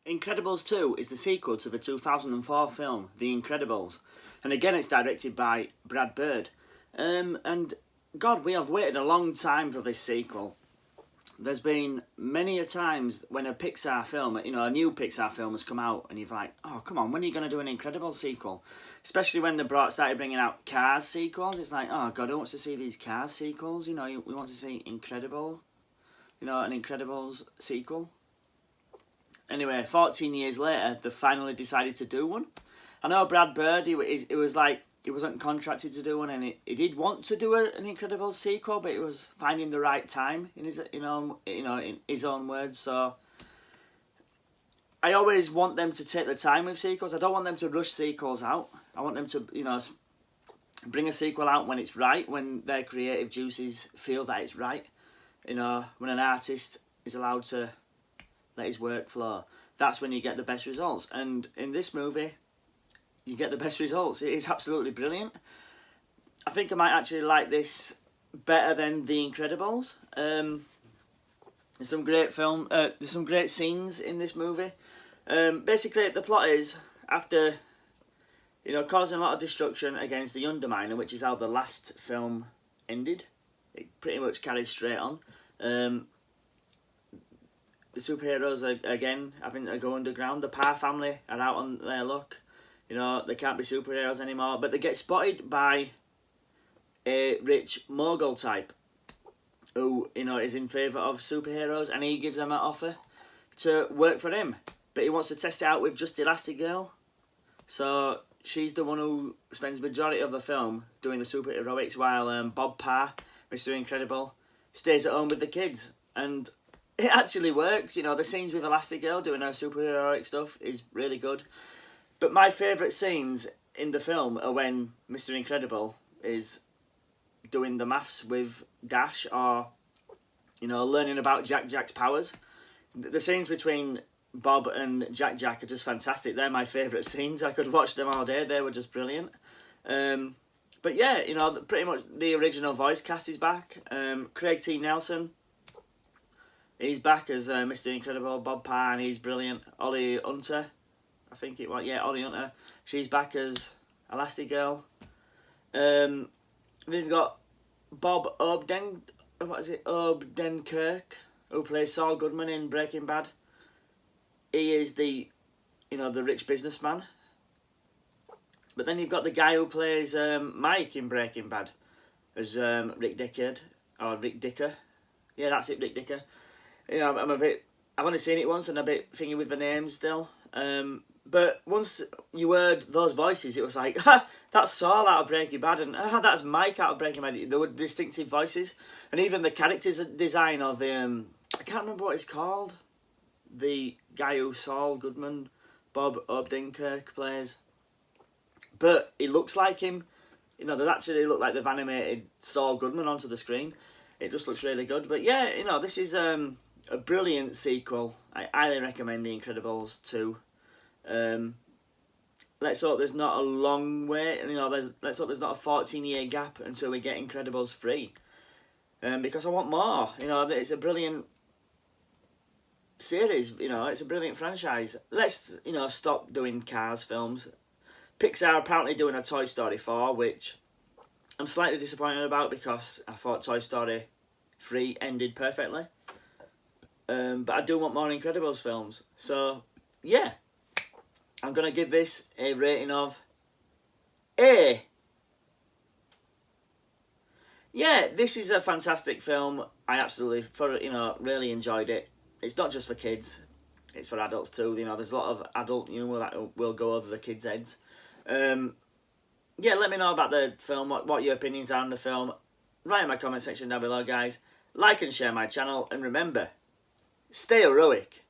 Incredibles 2 is the sequel to the 2004 film The Incredibles, and again it's directed by Brad Bird. And God, we have waited a long time for this sequel. There's been many a times when a Pixar film, a new Pixar film has come out, and you're like, oh, come on, when are you going to do an Incredibles sequel? Especially when they started bringing out Cars sequels. It's like, oh, God, who wants to see these Cars sequels? We want to see Incredible, an Incredibles sequel. Anyway, 14 years later, they finally decided to do one. I know Brad Bird, he wasn't contracted to do one, and he did want to do an Incredibles sequel, but it was finding the right time in his, in his own words. So I always want them to take the time with sequels. I don't want them to rush sequels out. I want them to, bring a sequel out when it's right, when their creative juices feel that it's right. When an artist is allowed to let his work flow, that's when you get the best results. And in this movie, you get the best results. It is absolutely brilliant. I think I might actually like this better than The Incredibles. There's some great scenes in this movie. Basically, the plot is, after causing a lot of destruction against the Underminer, which is how the last film ended, it pretty much carries straight on. The superheroes are again having to go underground. The Parr family are out on their luck. They can't be superheroes anymore, but they get spotted by a rich mogul type who, is in favour of superheroes, and he gives them an offer to work for him. But he wants to test it out with just Elastigirl. So she's the one who spends the majority of the film doing the superheroics, while Bob Parr, Mr. Incredible, stays at home with the kids. And it actually works. The scenes with Elastigirl doing her superheroic stuff is really good. But my favourite scenes in the film are when Mr. Incredible is doing the maths with Dash, or, learning about Jack's powers. The scenes between Bob and Jack are just fantastic. They're my favourite scenes. I could watch them all day. They were just brilliant. But yeah, pretty much the original voice cast is back. Craig T. Nelson, he's back as Mr. Incredible. Bob Parr, and he's brilliant. Ollie Hunter, I think it was, Ollie Hunter. She's back as Elastigirl. We've got Bob Odenkirk, who plays Saul Goodman in Breaking Bad. He is the rich businessman. But then you've got the guy who plays Mike in Breaking Bad as Rick Dicker. Yeah, that's it, Rick Dicker. I've only seen it once and a bit thingy with the names still. But once you heard those voices, it was like, ha, that's Saul out of Breaking Bad, and that's Mike out of Breaking Bad. There were distinctive voices, and even the characters design of the I can't remember what it's called. The guy who Saul Goodman, Bob Odenkirk, plays, but he looks like him. They actually look like they've animated Saul Goodman onto the screen. It just looks really good. But yeah, this is a brilliant sequel. I highly recommend The Incredibles 2. Let's hope there's not a long wait. Let's hope there's not a 14-year gap until we get Incredibles 3. Because I want more. It's a brilliant series. It's a brilliant franchise. Let's stop doing Cars films. Pixar are apparently doing a Toy Story 4, which I'm slightly disappointed about, because I thought Toy Story 3 ended perfectly. But I do want more Incredibles films. So yeah, I'm going to give this a rating of A. Yeah, this is a fantastic film. I absolutely, really enjoyed it. It's not just for kids, it's for adults too. There's a lot of adult humour that will go over the kids' heads. Yeah, let me know about the film, what your opinions are on the film. Write in my comment section down below, guys. Like and share my channel, and remember, stay heroic.